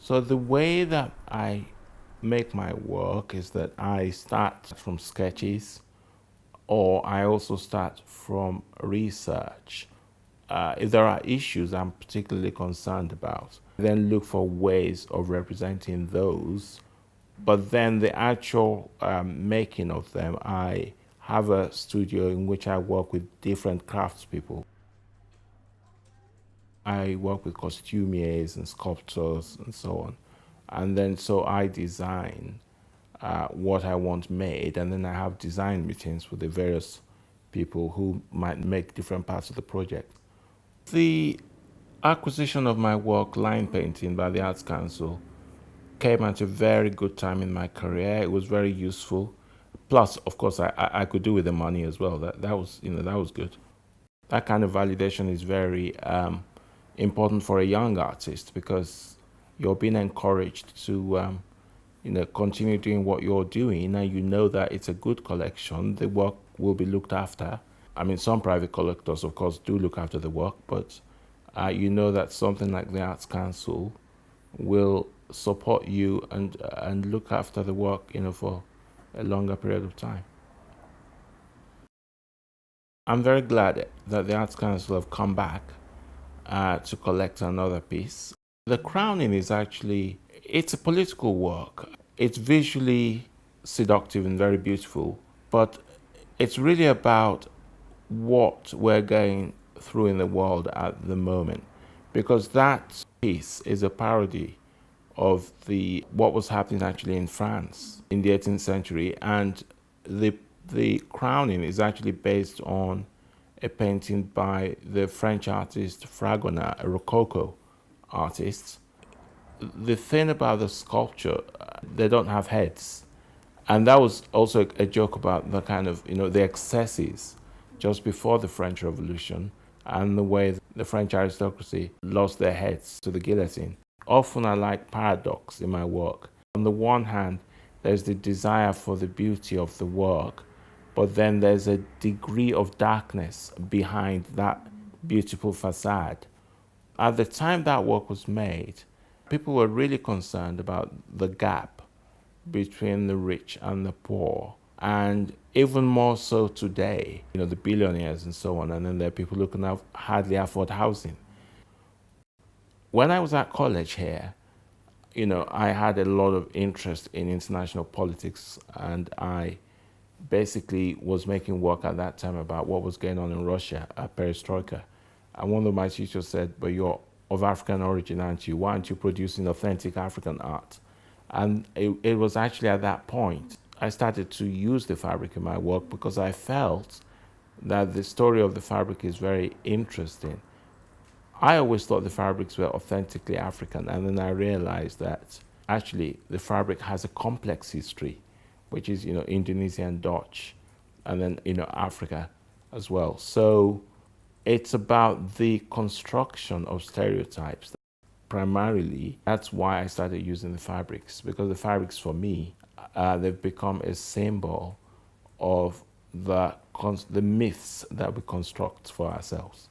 So the way that I make my work is that I start from sketches, or I also start from research. If there are issues I'm particularly concerned about, then look for ways of representing those. But then the actual making of them, I have a studio in which I work with different craftspeople. I work with costumiers and sculptors and so on. And then so I design what I want made, and then I have design meetings with the various people who might make different parts of the project. The acquisition of my work, line painting, by the Arts Council came at a very good time in my career. It was very useful. Plus, of course, I could do with the money as well. That was, that was good. That kind of validation is very important for a young artist, because you're being encouraged to continue doing what you're doing, and you know that it's a good collection. The work will be looked after. I mean, some private collectors, of course, do look after the work, but you know that something like the Arts Council will support you and look after the work, for a longer period of time. I'm very glad that the Arts Council have come back to collect another piece. The crowning is actually, it's a political work. It's visually seductive and very beautiful, but it's really about what we're going through in the world at the moment, because that piece is a parody of the what was happening actually in France in the 18th century, and the crowning is actually based on a painting by the French artist Fragonard, a Rococo artist. The thing about the sculpture, they don't have heads, and that was also a joke about the kind of the excesses just before the French Revolution, and the way the French aristocracy lost their heads to the guillotine. Often I like paradox in my work. On the one hand, there's the desire for the beauty of the work, but then there's a degree of darkness behind that beautiful facade. At the time that work was made, people were really concerned about the gap between the rich and the poor. And even more so today, the billionaires and so on, and then there are people who can hardly afford housing. When I was at college here, I had a lot of interest in international politics, and I basically was making work at that time about what was going on in Russia at Perestroika. And one of my teachers said, "But you're of African origin, aren't you? Why aren't you producing authentic African art?" And it was actually at that point I started to use the fabric in my work, because I felt that the story of the fabric is very interesting. I always thought the fabrics were authentically African, and then I realized that actually the fabric has a complex history, which is, Indonesian, Dutch, and then, Africa as well. So it's about the construction of stereotypes. Primarily, that's why I started using the fabrics, because the fabrics for me, they've become a symbol of the myths that we construct for ourselves.